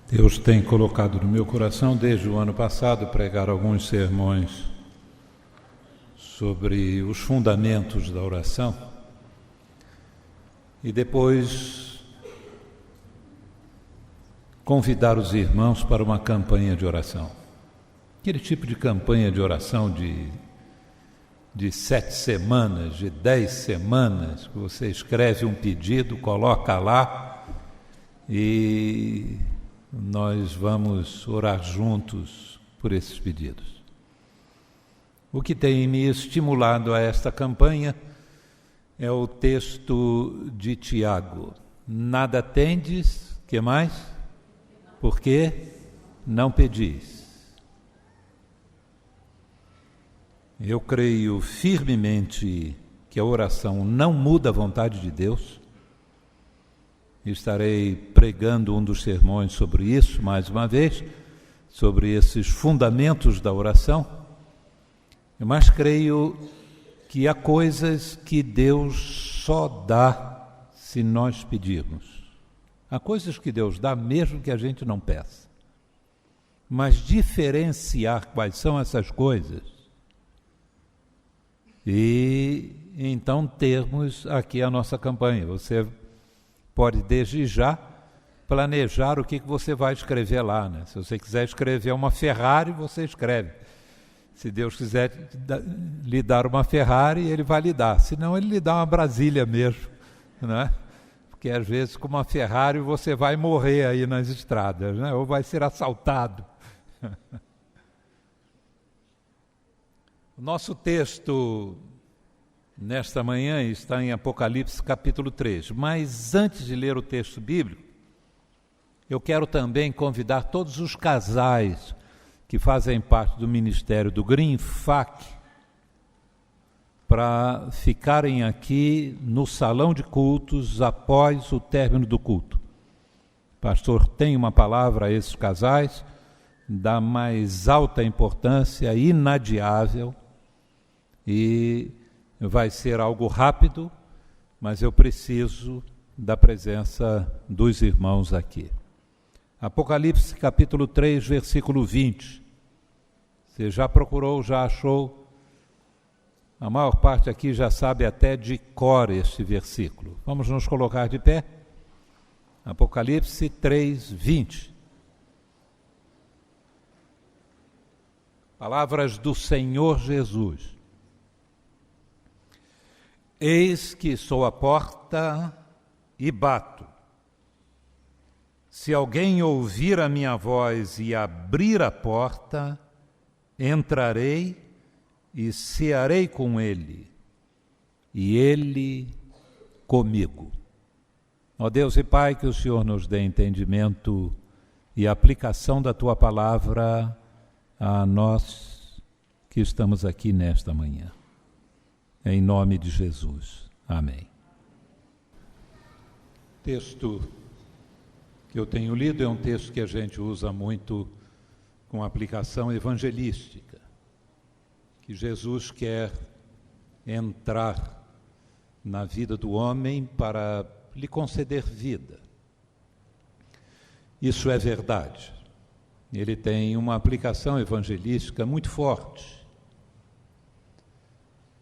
Deus tem colocado no meu coração, desde o ano passado, pregar alguns sermões sobre os fundamentos da oração e depois convidar os irmãos para uma campanha de oração. Aquele tipo de campanha de oração de 7 semanas, de 10 semanas, que você escreve um pedido, coloca lá e nós vamos orar juntos por esses pedidos. O que tem me estimulado a esta campanha é o texto de Tiago. Nada tendes, que mais? Porque não pedis. Eu creio firmemente que a oração não muda a vontade de Deus. Estarei pregando um dos sermões sobre isso, mais uma vez, sobre esses fundamentos da oração, mas creio que há coisas que Deus só dá se nós pedirmos. Há coisas que Deus dá mesmo que a gente não peça. Mas diferenciar quais são essas coisas e então termos aqui a nossa campanha. Você pode desde já planejar o que você vai escrever lá, né? Se você quiser escrever uma Ferrari, você escreve. Se Deus quiser lhe dar uma Ferrari, Ele vai lhe dar. Se não, Ele lhe dá uma Brasília mesmo, né? Porque às vezes com uma Ferrari você vai morrer aí nas estradas, né? Ou vai ser assaltado. O nosso texto nesta manhã está em Apocalipse capítulo 3, mas antes de ler o texto bíblico, eu quero também convidar todos os casais que fazem parte do ministério do Green Fac para ficarem aqui no salão de cultos após o término do culto. O pastor tem uma palavra a esses casais da mais alta importância, inadiável, e vai ser algo rápido, mas eu preciso da presença dos irmãos aqui. Apocalipse capítulo 3, versículo 20. Você já procurou, já achou? A maior parte aqui já sabe até de cor este versículo. Vamos nos colocar de pé? Apocalipse 3, 20. Palavras do Senhor Jesus. Eis que sou à porta e bato. Se alguém ouvir a minha voz e abrir a porta, entrarei e cearei com ele, e ele comigo. Ó Deus e Pai, que o Senhor nos dê entendimento e aplicação da Tua palavra a nós que estamos aqui nesta manhã. Em nome de Jesus. Amém. O texto que eu tenho lido é um texto que a gente usa muito com aplicação evangelística, que Jesus quer entrar na vida do homem para lhe conceder vida. Isso é verdade. Ele tem uma aplicação evangelística muito forte.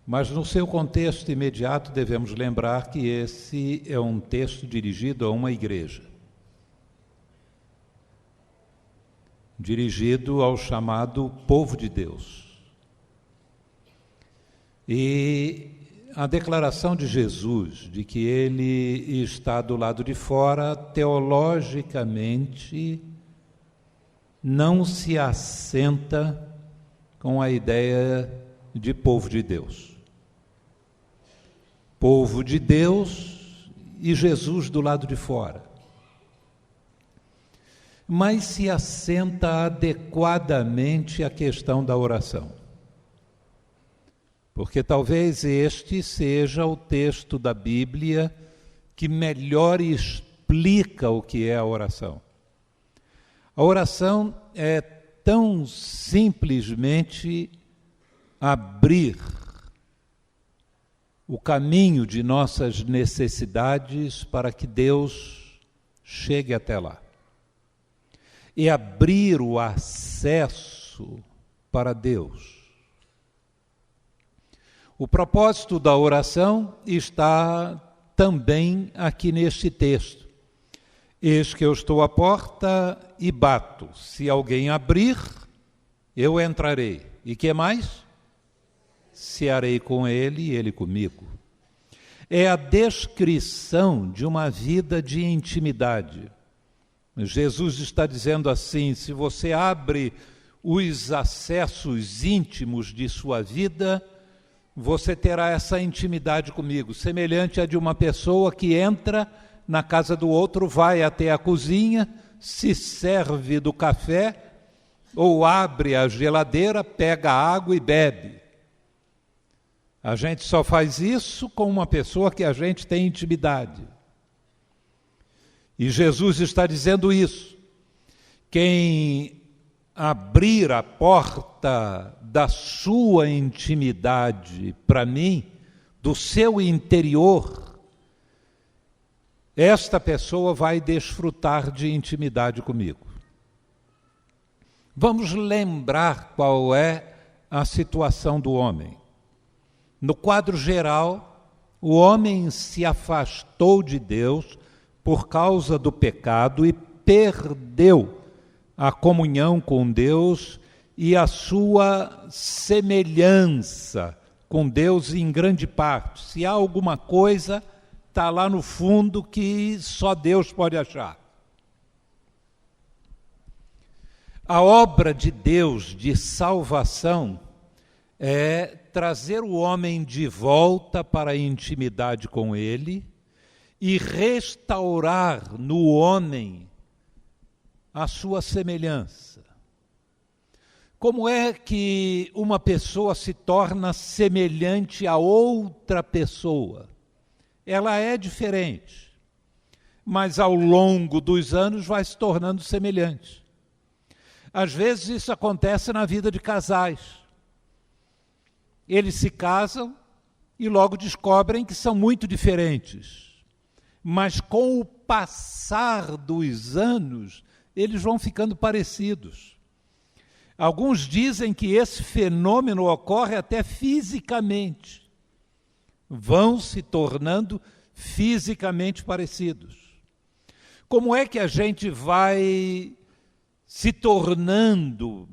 Mas no seu contexto imediato devemos lembrar que esse é um texto dirigido a uma igreja. Dirigido ao chamado povo de Deus. E a declaração de Jesus de que ele está do lado de fora, teologicamente, não se assenta com a ideia de povo de Deus. Povo de Deus e Jesus do lado de fora. Mas se assenta adequadamente a questão da oração. Porque talvez este seja o texto da Bíblia que melhor explica o que é a oração. A oração é tão simplesmente abrir o caminho de nossas necessidades para que Deus chegue até lá. é abrir o acesso para Deus. O propósito da oração está também aqui neste texto. Eis que eu estou à porta e bato. Se alguém abrir, eu entrarei. E que mais? Cearei com ele e ele comigo. É a descrição de uma vida de intimidade. Jesus está dizendo assim: se você abre os acessos íntimos de sua vida, você terá essa intimidade comigo, semelhante à de uma pessoa que entra na casa do outro, vai até a cozinha, se serve do café, ou abre a geladeira, pega água e bebe. A gente só faz isso com uma pessoa que a gente tem intimidade. E Jesus está dizendo isso. Quem abrir a porta da sua intimidade para mim, do seu interior, esta pessoa vai desfrutar de intimidade comigo. Vamos lembrar qual é a situação do homem. No quadro geral, o homem se afastou de Deus por causa do pecado e perdeu a comunhão com Deus e a sua semelhança com Deus em grande parte. Se há alguma coisa, está lá no fundo que só Deus pode achar. A obra de Deus de salvação é trazer o homem de volta para a intimidade com Ele e restaurar no homem a sua semelhança. Como é que uma pessoa se torna semelhante a outra pessoa? Ela é diferente, mas ao longo dos anos vai se tornando semelhante. Às vezes isso acontece na vida de casais. Eles se casam e logo descobrem que são muito diferentes. Mas com o passar dos anos, eles vão ficando parecidos. Alguns dizem que esse fenômeno ocorre até fisicamente. Vão se tornando fisicamente parecidos. Como é que a gente vai se tornando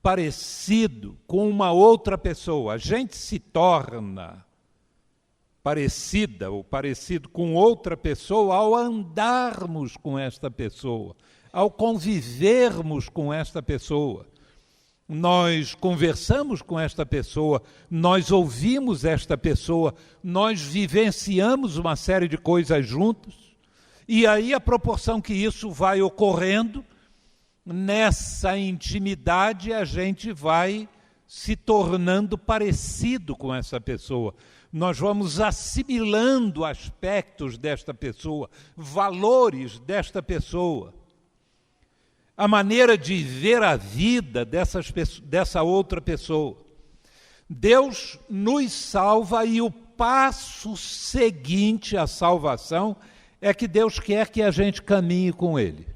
parecido com uma outra pessoa? A gente se torna parecida ou parecido com outra pessoa ao andarmos com esta pessoa, ao convivermos com esta pessoa. Nós conversamos com esta pessoa, nós ouvimos esta pessoa, nós vivenciamos uma série de coisas juntos, e aí a proporção que isso vai ocorrendo, nessa intimidade a gente vai se tornando parecido com essa pessoa. Nós vamos assimilando aspectos desta pessoa, valores desta pessoa. A maneira de ver a vida dessa outra pessoa. Deus nos salva e o passo seguinte à salvação é que Deus quer que a gente caminhe com Ele.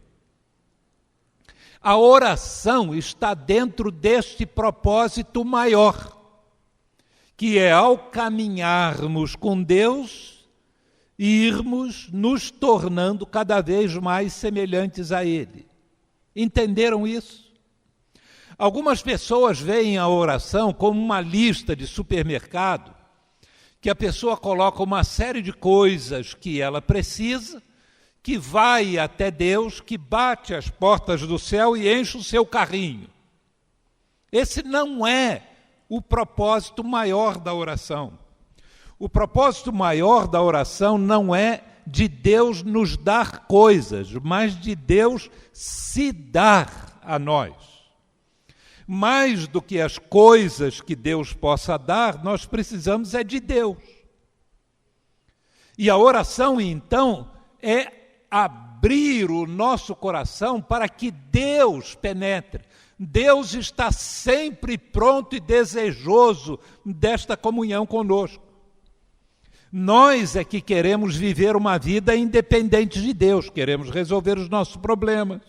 A oração está dentro deste propósito maior, que é ao caminharmos com Deus, irmos nos tornando cada vez mais semelhantes a Ele. Entenderam isso? Algumas pessoas veem a oração como uma lista de supermercado, que a pessoa coloca uma série de coisas que ela precisa, que vai até Deus, que bate as portas do céu e enche o seu carrinho. Esse não é o propósito maior da oração. O propósito maior da oração não é de Deus nos dar coisas, mas de Deus se dar a nós. Mais do que as coisas que Deus possa dar, nós precisamos é de Deus. E a oração, então, é abrir o nosso coração para que Deus penetre. Deus está sempre pronto e desejoso desta comunhão conosco. Nós é que queremos viver uma vida independente de Deus, queremos resolver os nossos problemas,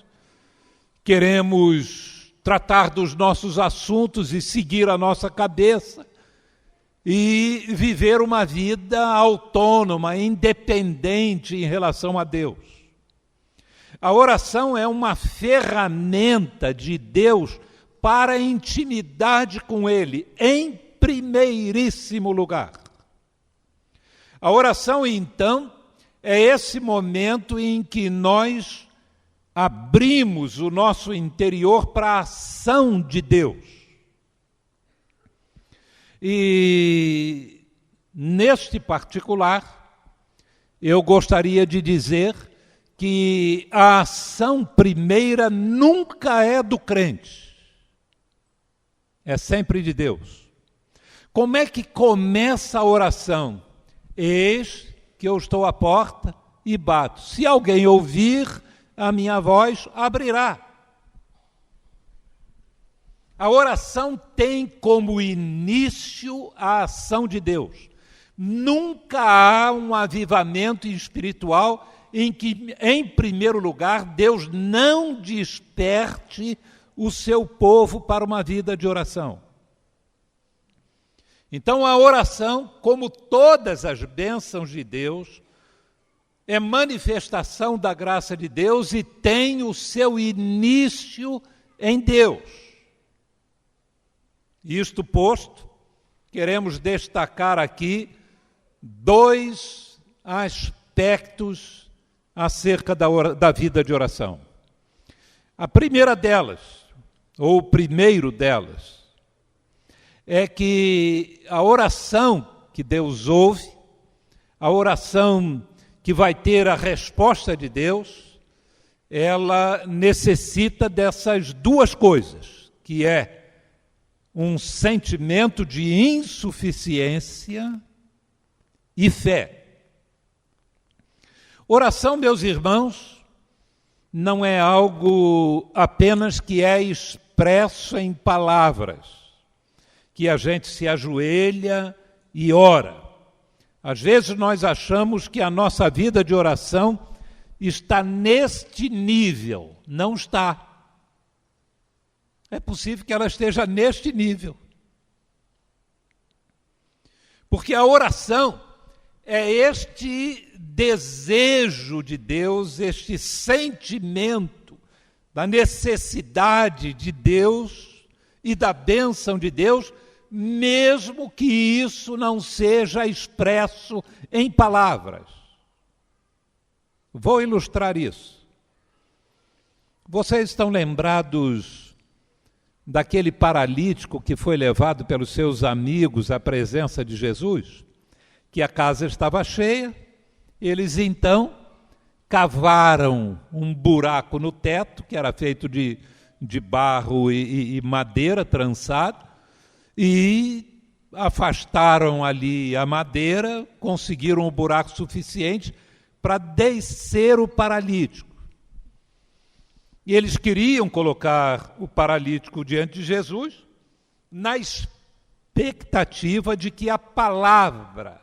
queremos tratar dos nossos assuntos e seguir a nossa cabeça e viver uma vida autônoma, independente em relação a Deus. A oração é uma ferramenta de Deus para a intimidade com Ele, em primeiríssimo lugar. A oração, então, é esse momento em que nós abrimos o nosso interior para a ação de Deus. E, neste particular, eu gostaria de dizer que a ação primeira nunca é do crente, é sempre de Deus. Como é que começa a oração? Eis que eu estou à porta e bato. Se alguém ouvir a minha voz, abrirá. A oração tem como início a ação de Deus. Nunca há um avivamento espiritual em que, em primeiro lugar, Deus não desperte o seu povo para uma vida de oração. Então, a oração, como todas as bênçãos de Deus, é manifestação da graça de Deus e tem o seu início em Deus. Isto posto, queremos destacar aqui 2 aspectos acerca da vida de oração. A primeira delas, ou o primeiro delas, é que a oração que Deus ouve, a oração que vai ter a resposta de Deus, ela necessita dessas 2 coisas, que é um sentimento de insuficiência e fé. Oração, meus irmãos, não é algo apenas que é expresso em palavras, que a gente se ajoelha e ora. Às vezes nós achamos que a nossa vida de oração está neste nível. Não está. É possível que ela esteja neste nível. Porque a oração é este desejo de Deus, este sentimento da necessidade de Deus e da bênção de Deus, mesmo que isso não seja expresso em palavras. Vou ilustrar isso. Vocês estão lembrados daquele paralítico que foi levado pelos seus amigos à presença de Jesus? Que a casa estava cheia, eles então cavaram um buraco no teto, que era feito de barro e madeira trançado, e afastaram ali a madeira, conseguiram um buraco suficiente para descer o paralítico. E eles queriam colocar o paralítico diante de Jesus, na expectativa de que a palavra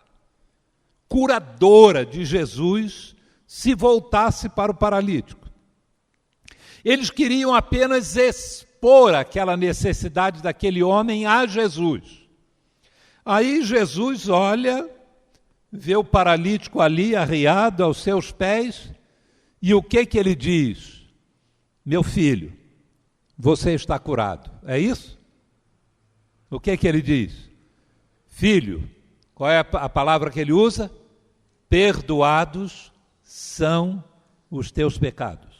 curadora de Jesus se voltasse para o paralítico. Eles queriam apenas expor aquela necessidade daquele homem a Jesus. Aí Jesus olha, vê o paralítico ali arriado aos seus pés, e o que ele diz? Meu filho, você está curado. É isso? O que ele diz? Filho, qual é a palavra que ele usa? Perdoados são os teus pecados.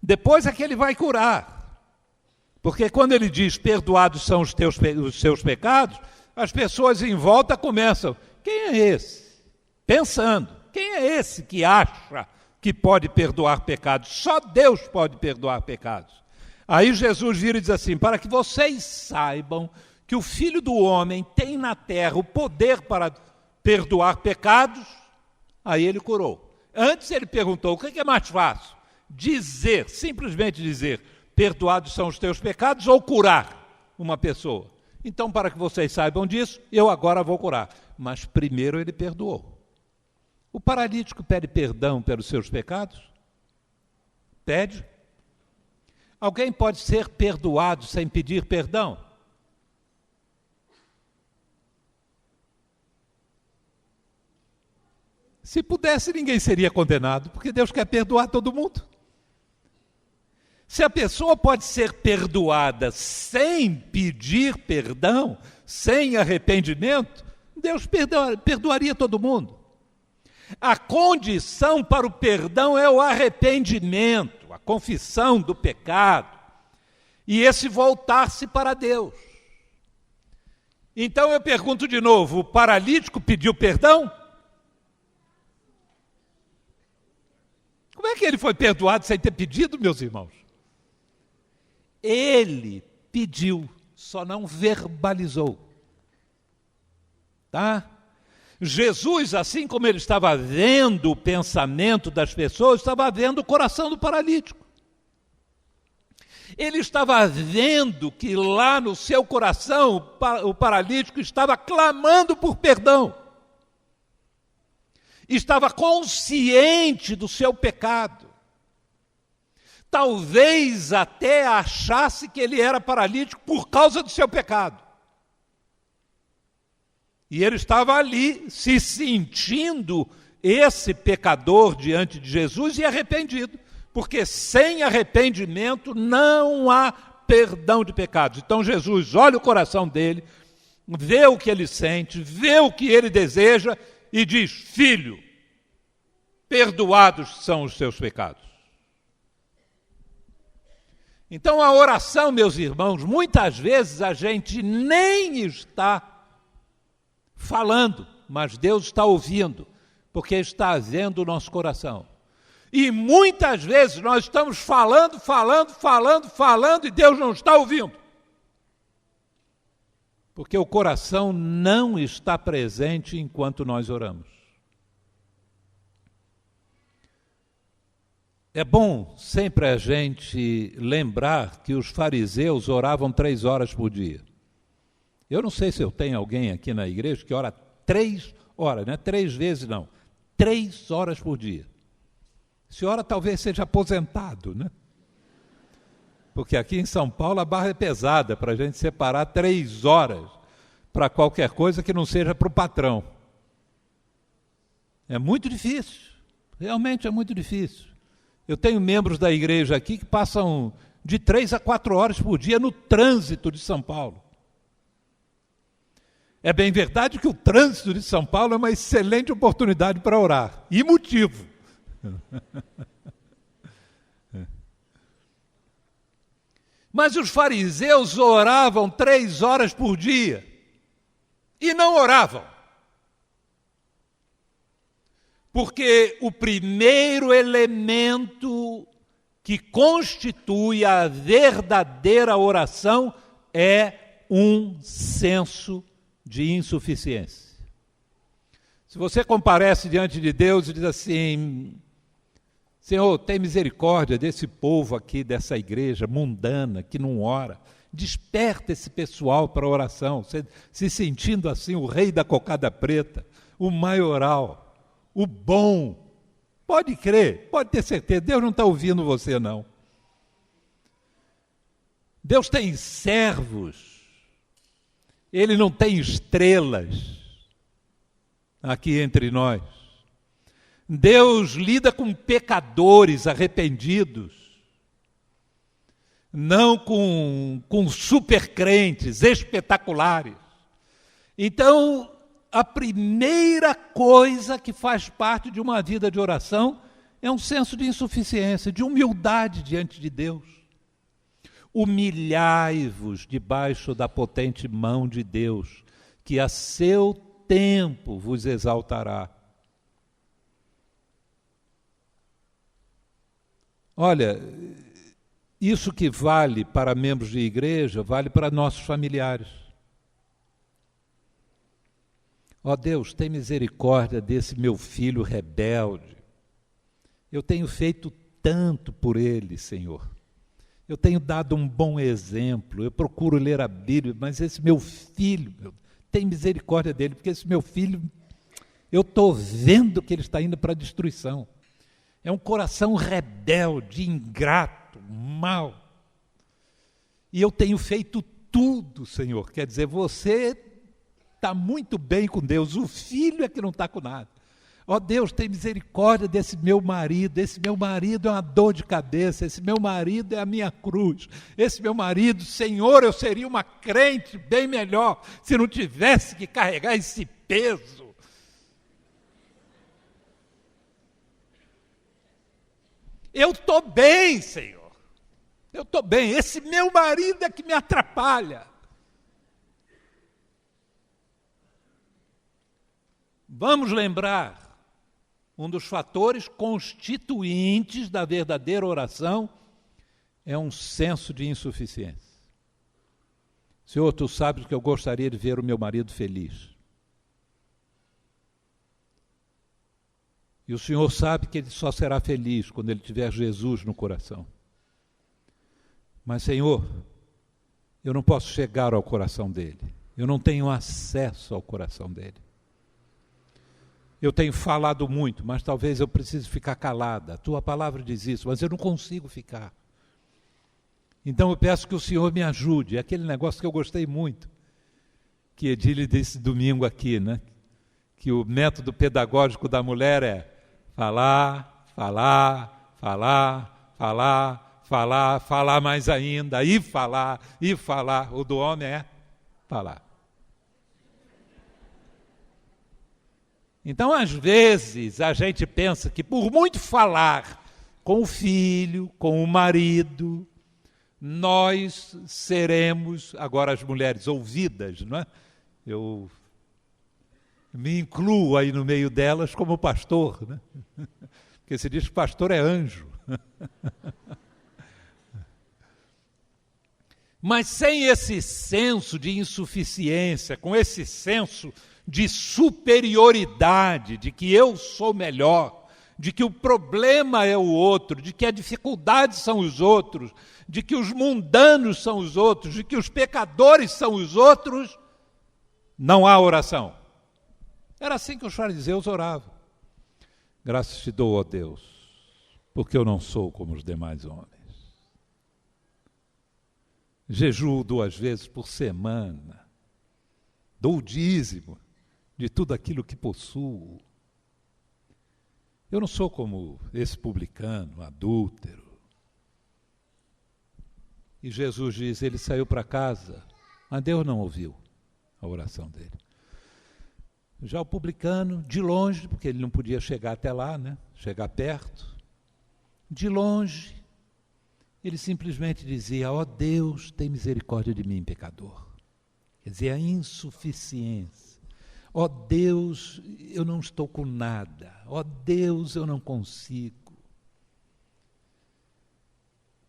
Depois é que ele vai curar. Porque quando ele diz perdoados são os seus pecados, as pessoas em volta começam, quem é esse? Pensando, quem é esse que acha que pode perdoar pecados? Só Deus pode perdoar pecados. Aí Jesus vira e diz assim, para que vocês saibam que o Filho do Homem tem na terra o poder para perdoar pecados, aí ele curou. Antes ele perguntou, o que é mais fácil? Dizer, simplesmente dizer, perdoados são os teus pecados, ou curar uma pessoa? Então, para que vocês saibam disso, eu agora vou curar. Mas primeiro ele perdoou. O paralítico pede perdão pelos seus pecados? Pede? Alguém pode ser perdoado sem pedir perdão? Se pudesse, ninguém seria condenado, porque Deus quer perdoar todo mundo. Se a pessoa pode ser perdoada sem pedir perdão, sem arrependimento, Deus perdoaria todo mundo. A condição para o perdão é o arrependimento, a confissão do pecado, e esse voltar-se para Deus. Então eu pergunto de novo, o paralítico pediu perdão? Como é que ele foi perdoado sem ter pedido, meus irmãos? Ele pediu, só não verbalizou. Tá? Jesus, assim como ele estava vendo o pensamento das pessoas, estava vendo o coração do paralítico. Ele estava vendo que lá no seu coração o paralítico estava clamando por perdão. Estava consciente do seu pecado. Talvez até achasse que ele era paralítico por causa do seu pecado. E ele estava ali se sentindo esse pecador diante de Jesus e arrependido, porque sem arrependimento não há perdão de pecados. Então Jesus olha o coração dele, vê o que ele sente, vê o que ele deseja e diz: filho, perdoados são os teus pecados. Então a oração, meus irmãos, muitas vezes a gente nem está falando, mas Deus está ouvindo, porque está vendo o nosso coração. E muitas vezes nós estamos falando, e Deus não está ouvindo. Porque o coração não está presente enquanto nós oramos. É bom sempre a gente lembrar que os fariseus oravam 3 horas por dia. Eu não sei se eu tenho alguém aqui na igreja que ora 3 horas, não é 3 vezes não, 3 horas por dia. A senhora talvez seja aposentado, né? Porque aqui em São Paulo a barra é pesada para a gente separar 3 horas para qualquer coisa que não seja para o patrão. É muito difícil, realmente é muito difícil. Eu tenho membros da igreja aqui que passam de 3 a 4 horas por dia no trânsito de São Paulo. É bem verdade que o trânsito de São Paulo é uma excelente oportunidade para orar. E motivo. Mas os fariseus oravam 3 horas por dia. E não oravam. Porque o primeiro elemento que constitui a verdadeira oração é um senso de insuficiência. Se você comparece diante de Deus e diz assim: Senhor, tem misericórdia desse povo aqui, dessa igreja mundana que não ora, desperta esse pessoal para a oração, se sentindo assim o rei da cocada preta, o maioral, o bom. Pode crer, pode ter certeza, Deus não está ouvindo você não. Deus tem servos, Ele não tem estrelas aqui entre nós. Deus lida com pecadores arrependidos, não com super crentes espetaculares. Então, a primeira coisa que faz parte de uma vida de oração é um senso de insuficiência, de humildade diante de Deus. Humilhai-vos debaixo da potente mão de Deus, que a seu tempo vos exaltará. Olha, isso que vale para membros de igreja, vale para nossos familiares. Ó Deus, tem misericórdia desse meu filho rebelde. Eu tenho feito tanto por ele, Senhor. Eu tenho dado um bom exemplo, eu procuro ler a Bíblia, mas esse meu filho, tem misericórdia dele, porque esse meu filho, eu estou vendo que ele está indo para a destruição. É um coração rebelde, ingrato, mau. e eu tenho feito tudo, Senhor. Quer dizer, você está muito bem com Deus, o filho é que não está com nada. Ó Deus, tem misericórdia desse meu marido. Esse meu marido é uma dor de cabeça. Esse meu marido é a minha cruz. Esse meu marido, Senhor, eu seria uma crente bem melhor se não tivesse que carregar esse peso. Eu estou bem, Senhor. Eu estou bem. Esse meu marido é que me atrapalha. Vamos lembrar, um dos fatores constituintes da verdadeira oração é um senso de insuficiência. Senhor, tu sabes que eu gostaria de ver o meu marido feliz. E o Senhor sabe que ele só será feliz quando ele tiver Jesus no coração. Mas, Senhor, eu não posso chegar ao coração dele. Eu não tenho acesso ao coração dele. Eu tenho falado muito, mas talvez eu precise ficar calada. A tua palavra diz isso, mas eu não consigo ficar. Então eu peço que o Senhor me ajude. É aquele negócio que eu gostei muito, que Edílio disse domingo aqui, né? Que o método pedagógico da mulher é falar, falar, falar, falar, falar, falar mais ainda, e falar, e falar. O do homem é falar. Então, às vezes, a gente pensa que por muito falar com o filho, com o marido, nós seremos, agora as mulheres, ouvidas, não é? Eu me incluo aí no meio delas como pastor, né? Porque se diz que pastor é anjo. Mas sem esse senso de insuficiência, com esse senso de superioridade, de que eu sou melhor, de que o problema é o outro, de que a dificuldade são os outros, de que os mundanos são os outros, de que os pecadores são os outros, não há oração. Era assim que os fariseus oravam. Graças te dou, ó Deus, porque eu não sou como os demais homens. Jejuo 2 vezes por semana, dou o dízimo de tudo aquilo que possuo. Eu não sou como esse publicano, adúltero. E Jesus diz, ele saiu para casa, mas Deus não ouviu a oração dele. Já o publicano, de longe, porque ele não podia chegar até lá, né? Chegar perto, de longe, ele simplesmente dizia, ó Deus, tem misericórdia de mim, pecador. Quer dizer, a insuficiência. Ó Deus, eu não estou com nada. Ó Deus, eu não consigo.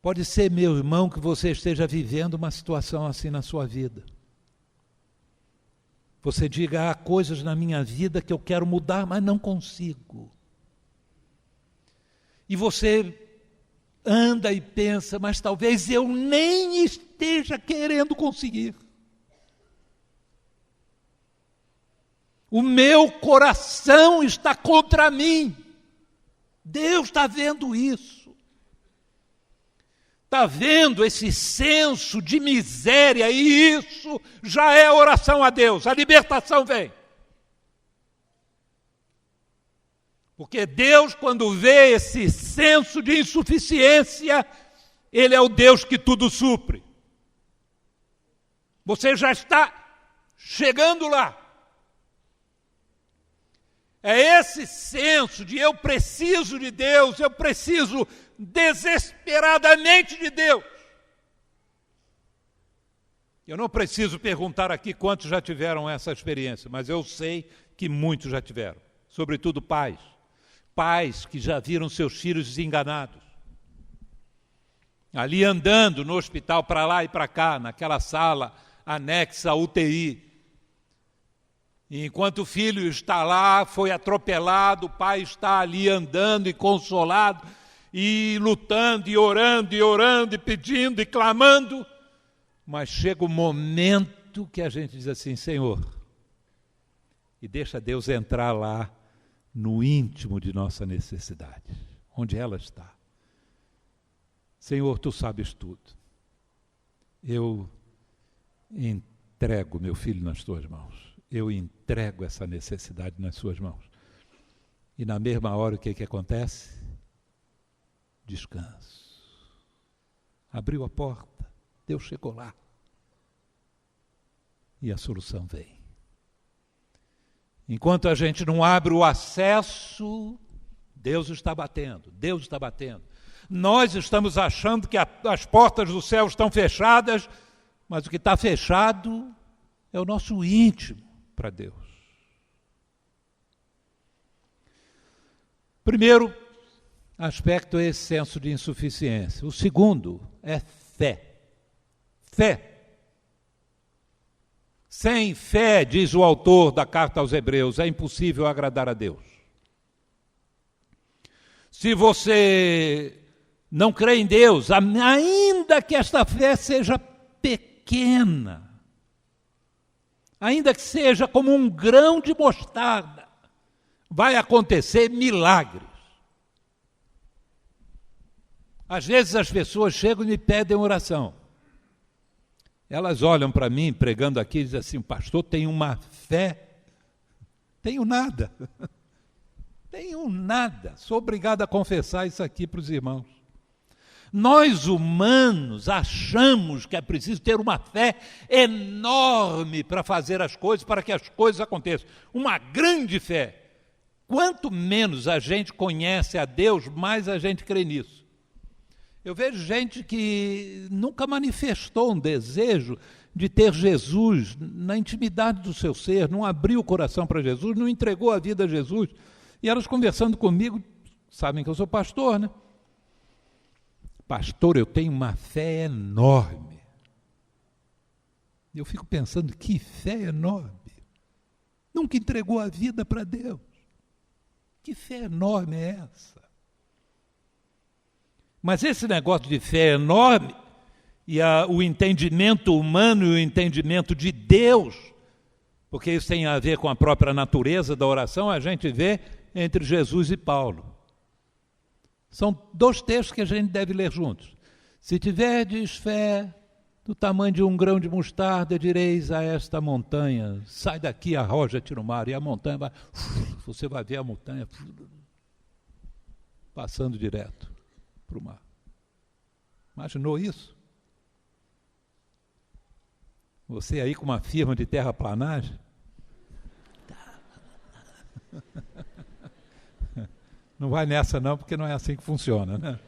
Pode ser, meu irmão, que você esteja vivendo uma situação assim na sua vida. Você diga, há coisas na minha vida que eu quero mudar, mas não consigo. E você anda e pensa, mas talvez eu nem esteja querendo conseguir. O meu coração está contra mim. Deus está vendo isso. Está vendo esse senso de miséria, e isso já é oração a Deus. A libertação vem. Porque Deus, quando vê esse senso de insuficiência, Ele é o Deus que tudo supre. Você já está chegando lá. É esse senso de eu preciso de Deus, eu preciso desesperadamente de Deus. Eu não preciso perguntar aqui quantos já tiveram essa experiência, mas eu sei que muitos já tiveram, sobretudo pais. Pais que já viram seus filhos desenganados. Ali andando no hospital para lá e para cá, naquela sala anexa à UTI. E enquanto o filho está lá, foi atropelado, o pai está ali andando e consolado, e lutando, e orando, e pedindo, e clamando. Mas chega o momento que a gente diz assim, Senhor, e deixa Deus entrar lá no íntimo de nossa necessidade, onde ela está. Senhor, Tu sabes tudo. eu entrego meu filho nas tuas mãos. Eu entrego essa necessidade nas suas mãos. E na mesma hora o que acontece? Descanso. Abriu a porta, Deus chegou lá. E a solução vem. Enquanto a gente não abre o acesso, Deus está batendo, Deus está batendo. Nós estamos achando que as portas do céu estão fechadas, mas o que está fechado é o nosso íntimo para Deus. Primeiro aspecto é esse senso de insuficiência. O segundo é fé. Fé. Sem fé, diz o autor da carta aos Hebreus, é impossível agradar a Deus. Se você não crê em Deus, ainda que esta fé seja pequena, ainda que seja como um grão de mostarda, vai acontecer milagres. Às vezes as pessoas chegam e me pedem oração. Elas olham para mim, pregando aqui, e dizem assim: pastor, tem uma fé. Tenho nada. Tenho nada. Sou obrigado a confessar isso aqui para os irmãos. Nós humanos achamos que é preciso ter uma fé enorme para fazer as coisas, para que as coisas aconteçam. Uma grande fé. Quanto menos a gente conhece a Deus, mais a gente crê nisso. Eu vejo gente que nunca manifestou um desejo de ter Jesus na intimidade do seu ser, não abriu o coração para Jesus, não entregou a vida a Jesus. E elas conversando comigo, sabem que eu sou pastor, né? Pastor, eu tenho uma fé enorme. Eu fico pensando, que fé enorme. Nunca entregou a vida para Deus. Que fé enorme é essa? Mas esse negócio de fé enorme e o entendimento humano e o entendimento de Deus, porque isso tem a ver com a própria natureza da oração, a gente vê entre Jesus e Paulo. São dois textos que a gente deve ler juntos. Se tiverdes fé do tamanho de um grão de mostarda, direis a esta montanha, sai daqui, arroja-te no mar, e a montanha vai, você vai ver a montanha passando direto para o mar. Imaginou isso? Você aí com uma firma de terraplanagem? Não vai nessa não, porque não é assim que funciona, né?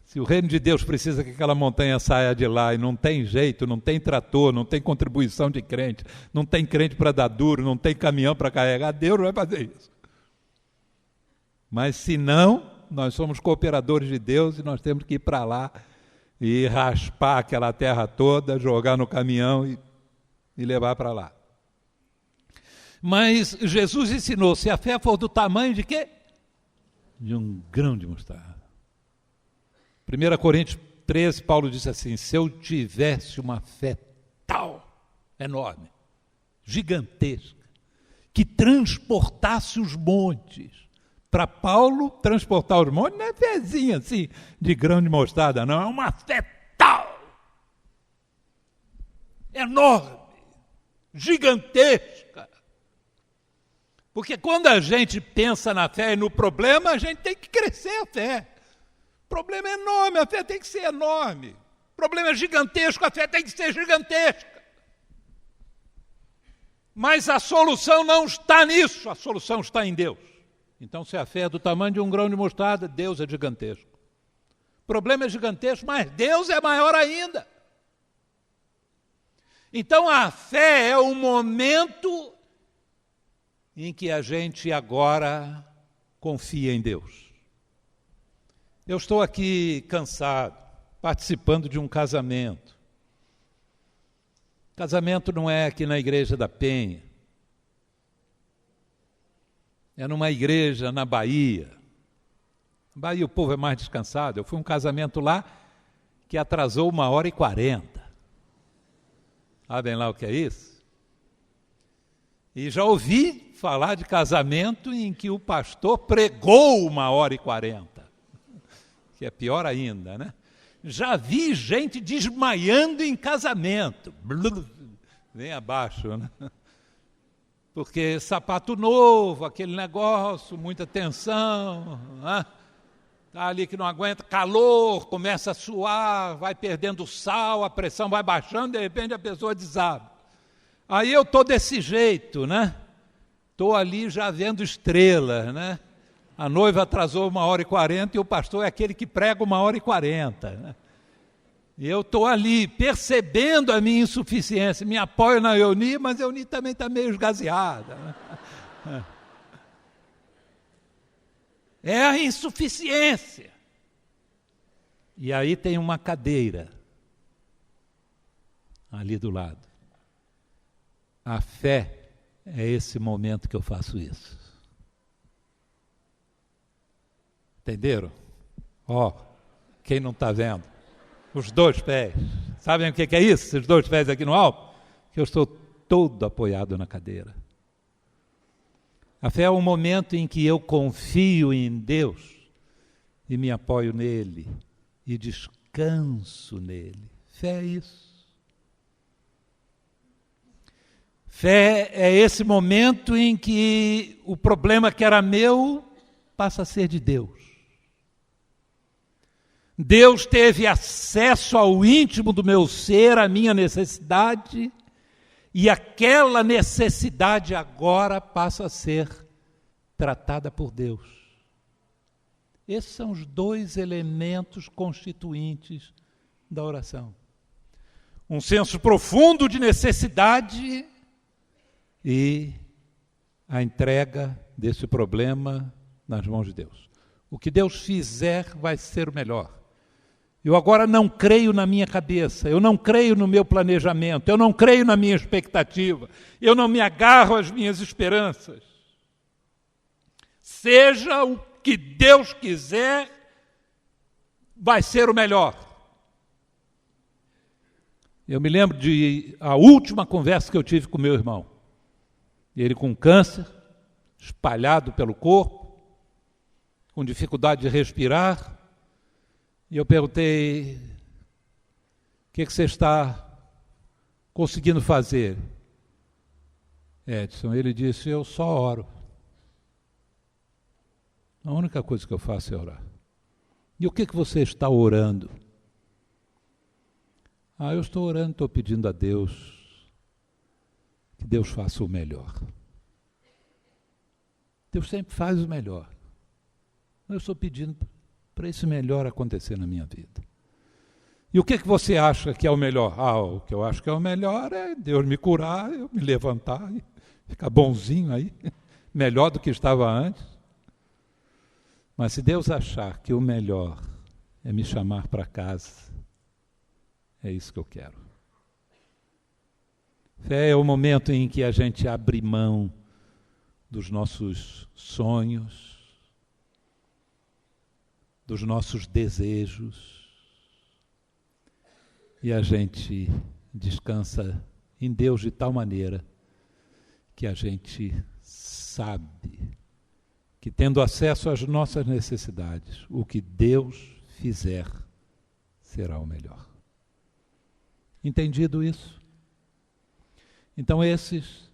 Se o reino de Deus precisa que aquela montanha saia de lá e não tem jeito, não tem trator, não tem contribuição de crente, não tem crente para dar duro, não tem caminhão para carregar, Deus não vai fazer isso. Mas se não, nós somos cooperadores de Deus e nós temos que ir para lá e raspar aquela terra toda, jogar no caminhão e levar para lá. Mas Jesus ensinou, se a fé for do tamanho de quê? De um grão de mostarda. 1 Coríntios 13, Paulo disse assim, se eu tivesse uma fé tal, enorme, gigantesca, que transportasse os montes. Para Paulo, transportar os montes não é fezinha assim, de grão de mostarda, não, é uma fé tal, enorme, gigantesca. Porque quando a gente pensa na fé e no problema, a gente tem que crescer a fé. O problema é enorme, a fé tem que ser enorme. O problema é gigantesco, a fé tem que ser gigantesca. Mas a solução não está nisso, a solução está em Deus. Então, se a fé é do tamanho de um grão de mostarda, Deus é gigantesco. O problema é gigantesco, mas Deus é maior ainda. Então, a fé é o momento em que a gente agora confia em Deus. Eu estou aqui cansado, participando de um casamento. Casamento não é aqui na Igreja da Penha. É numa igreja na Bahia. Na Bahia o povo é mais descansado. Eu fui a um casamento lá que atrasou 1h40. Sabem lá o que é isso? E já ouvi falar de casamento em que o pastor pregou 1h40. Que é pior ainda, né? Já vi gente desmaiando em casamento. Vem abaixo, né? Porque sapato novo, aquele negócio, muita tensão, né? Tá ali que não aguenta, calor, começa a suar, vai perdendo sal, a pressão vai baixando, de repente a pessoa desaba. Aí eu estou desse jeito, né? Estou ali já vendo estrelas, né? A noiva atrasou 1h40 e o pastor é aquele que prega 1h40, né? E eu estou ali percebendo a minha insuficiência, me apoio na Euni, mas a Euni também está meio esgazeada, né? É a insuficiência. E aí tem uma cadeira ali do lado. A fé é esse momento que eu faço isso. Entenderam? Ó, quem não está vendo? Os 2 pés. Sabem o que é isso? Esses 2 pés aqui no alto? Que eu estou todo apoiado na cadeira. A fé é o momento em que eu confio em Deus e me apoio nele e descanso nele. Fé é isso. Fé é esse momento em que o problema que era meu passa a ser de Deus. Deus teve acesso ao íntimo do meu ser, à minha necessidade, e aquela necessidade agora passa a ser tratada por Deus. Esses são os 2 elementos constituintes da oração. Um senso profundo de necessidade e a entrega desse problema nas mãos de Deus. O que Deus fizer vai ser o melhor. Eu agora não creio na minha cabeça, eu não creio no meu planejamento, eu não creio na minha expectativa, eu não me agarro às minhas esperanças. Seja o que Deus quiser, vai ser o melhor. Eu me lembro de a última conversa que eu tive com meu irmão. Ele com câncer, espalhado pelo corpo, com dificuldade de respirar. E eu perguntei, o que você está conseguindo fazer, Edson? Ele disse, eu só oro. A única coisa que eu faço é orar. E o que você está orando? Eu estou orando, estou pedindo a Deus que Deus faça o melhor. Deus sempre faz o melhor. Eu estou pedindo para esse melhor acontecer na minha vida. E o que você acha que é o melhor? O que eu acho que é o melhor é Deus me curar, eu me levantar e ficar bonzinho aí, melhor do que estava antes. Mas se Deus achar que o melhor é me chamar para casa, é isso que eu quero. Fé é o momento em que a gente abre mão dos nossos sonhos, dos nossos desejos, e a gente descansa em Deus de tal maneira que a gente sabe que, tendo acesso às nossas necessidades, o que Deus fizer será o melhor. Entendido isso? Então esses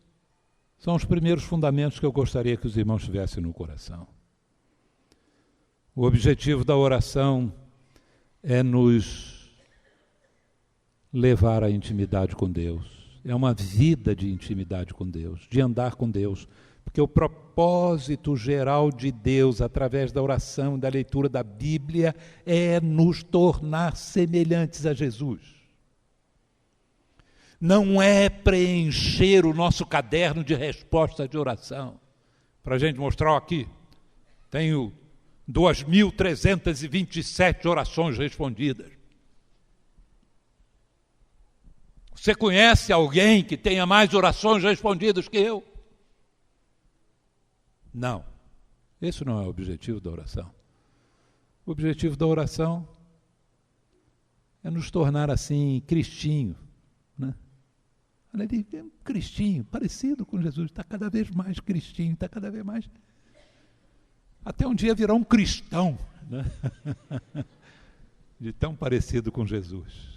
são os primeiros fundamentos que eu gostaria que os irmãos tivessem no coração. O objetivo da oração é nos levar à intimidade com Deus. É uma vida de intimidade com Deus, de andar com Deus. Porque o propósito geral de Deus, através da oração e da leitura da Bíblia, é nos tornar semelhantes a Jesus. Não é preencher o nosso caderno de resposta de oração. Para a gente mostrar aqui, tenho 2.327 orações respondidas. Você conhece alguém que tenha mais orações respondidas que eu? Não. Esse não é o objetivo da oração. O objetivo da oração é nos tornar assim, cristinho, né? Olha ali, é um cristinho, parecido com Jesus, está cada vez mais cristinho, está cada vez mais... Até um dia virar um cristão, né? de tão parecido com Jesus.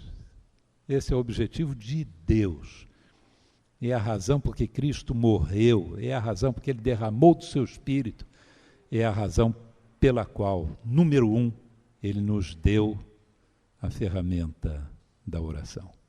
Esse é o objetivo de Deus. É a razão por que Cristo morreu, é a razão por que Ele derramou do seu Espírito, é a razão pela qual, número 1, Ele nos deu a ferramenta da oração.